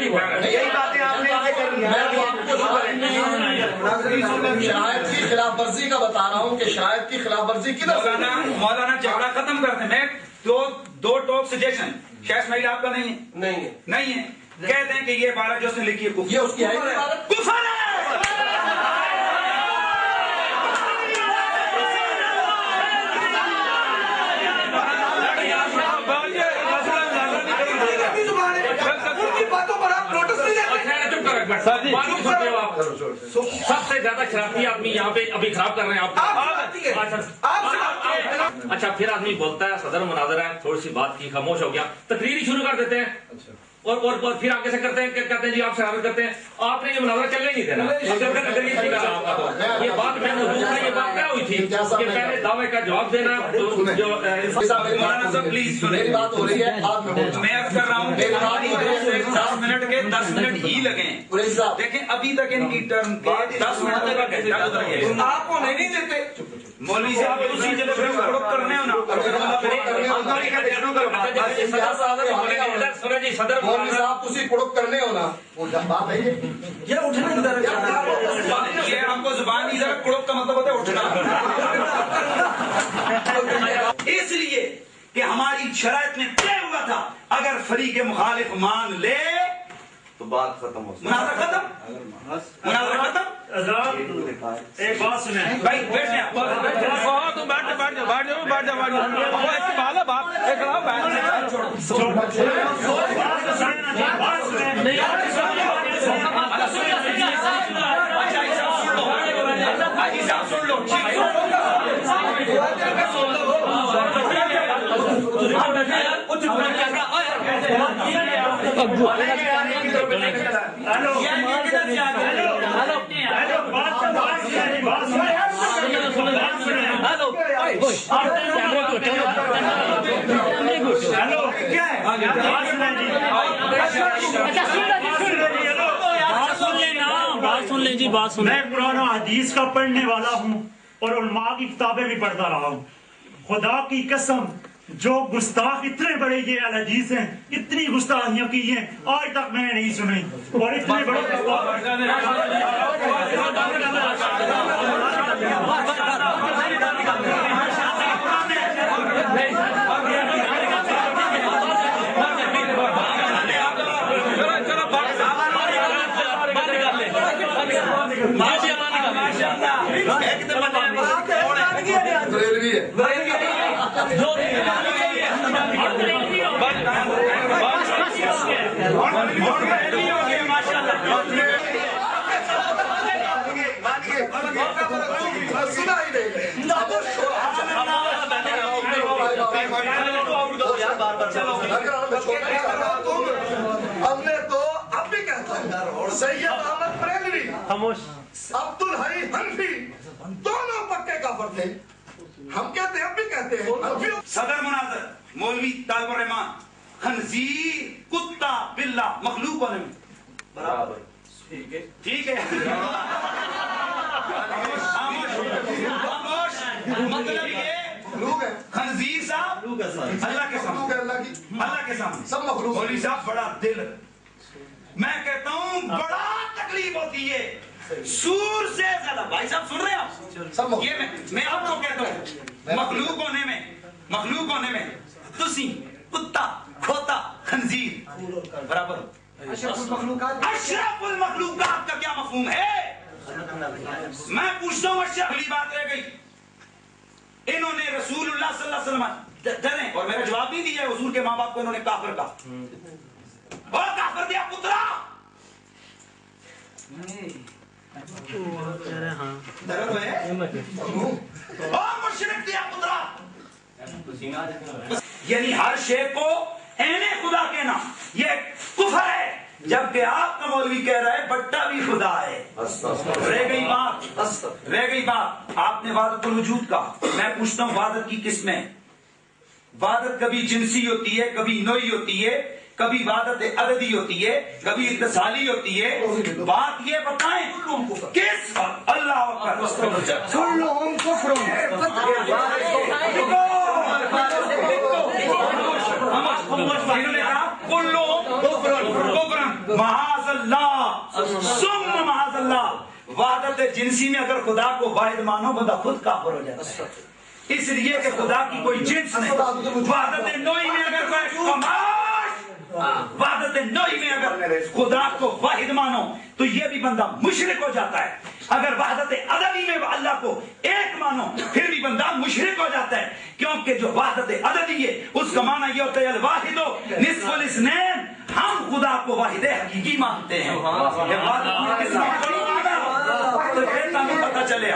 یہی باتیں آپ نے شرائط کی خلاف ورزی کا بتا رہا ہوں کہ شرائط کی خلاف ورزی کی مولانا جھگڑا ختم کرتے ہیں. دو ٹاپ سجیشن شاہ اسماعیل آپ کا نہیں ہے, نہیں ہے. کہتے ہیں کہ یہ عبارت جو اس نے لکھی ہے یہ اس کی کفر ہے. سب سے زیادہ شرارتی آدمی یہاں پہ ابھی خراب کر رہے ہیں آپ. اچھا پھر آدمی بولتا ہے صدر مناظر ہے, تھوڑی سی بات کی خاموش ہو گیا, تقریر ہی شروع کر دیتے ہیں اور پھر آگے سے کرتے ہیں کہتے ہیں جی آپ شرارت کرتے ہیں. آپ نے یہ مناظرہ چلنے نہیں دینا. اگر یہ بات میں موجود تھا, یہ بات کیا ہوئی تھی کہ پہلے دعوے کا جواب دینا. پلیز میری بات ہو رہی ہے, میں اب کر رہا ہوں 10 منٹ کے 10 منٹ ہی لگے. دیکھیں ابھی تک ان کی ٹرم کے 10 منٹ تک آپ کو نہیں دیتے. مولوی صاحب اسی جگہ پہ پروک کرنے ہو نا. مولوی صاحب اسی پروک کرنے ہو نا. بات ہے یہ اٹھنا ادھر, یہ ہم کو زبان ادھر پروک کا مطلب ہوتا ہے اٹھنا. اس لیے کہ ہماری شرائط میں طے ہوا تھا اگر فریق مخالف مان لے تو بات ختم ہو. مناظرہ ختم, مناظرہ ختم. ایک بات سنیں بھائی بیٹھے میں قرآن و حدیث کا پڑھنے والا ہوں اور علماء کی کتابیں بھی پڑھتا رہا ہوں. خدا کی قسم جو گستاخ اتنے بڑے یہ الحدیث ہیں, اتنی گستاخیاں کی ہیں آج تک میں نے نہیں سنی. اور اتنے بڑے ہم نے تو اب بھی کہتا ہے سید احمد بریلوی, عبد الحی حنفی دونوں پکے کافر تھے. ہم کہتے ہیں اب بھی کہتے ہیں. صدر مناظر مولوی طالب الرحمان خنزیر کتا بلا مخلوق ہونے میں برابر. ٹھیک ہے مطلب یہ خنزیر صاحب اللہ کے سامنے, اللہ کے سامنے سب مخلوق. مولوی صاحب بڑا دل, میں کہتا ہوں بڑا تکلیف ہوتی ہے سور سے زیادہ. بھائی صاحب سن رہے ہیں آپ, یہ میں آپ کو کہتا ہوں مخلوق ہونے میں تسی کتا کھوتا خنزیر برابر. اشرف المخلوقات کا کیا مفہوم ہے؟ میں پوچھتا ہوں. اگلی بات رہ گئی, انہوں نے رسول اللہ صلی اللہ علیہ وسلم ڈرے اور میرا جواب نہیں دیا. حضور کے ماں باپ کو انہوں نے کافر کہا, اور کافر دیا پترا. اور مشرک دیا پترا. یعنی ہر شے کو اینے خدا کہنا یہ کفر ہے, جبکہ آپ کا مولوی کہہ رہا ہے بٹا بھی خدا ہے. رہ گئی بات آپ نے وحدت الوجود کا. میں پوچھتا ہوں وحدت کی قسمیں. وحدت کبھی جنسی ہوتی ہے, کبھی نوعی ہوتی ہے, کبھی وحدت عددی ہوتی ہے, کبھی اتصالی ہوتی ہے. بات یہ بتائیں کس اللہ اکبر معاذ اللہ ثم معاذ اللہ، وحدت جنسی میں اگر خدا کو واحد مانو بندہ خود کافر ہو جاتا ہے، اس لیے کہ خدا کی کوئی جنس نہیں۔ وحدت نوعی میں اگر کوئی وحدت نوعی میں اگر خدا کو واحد مانو تو یہ بھی بندہ مشرک ہو جاتا ہے۔ اگر وحدت عددی میں اللہ کو ایک مانو پھر بھی بندہ مشرک ہو جاتا ہے، کیونکہ جو وحدت عددی ہے اس کا معنی یہ ہوتا ہے الواحد نصف الاثنین، ہم خدا کو واحد حقیقی مانتے ہیں۔ تو پھر پتہ چلے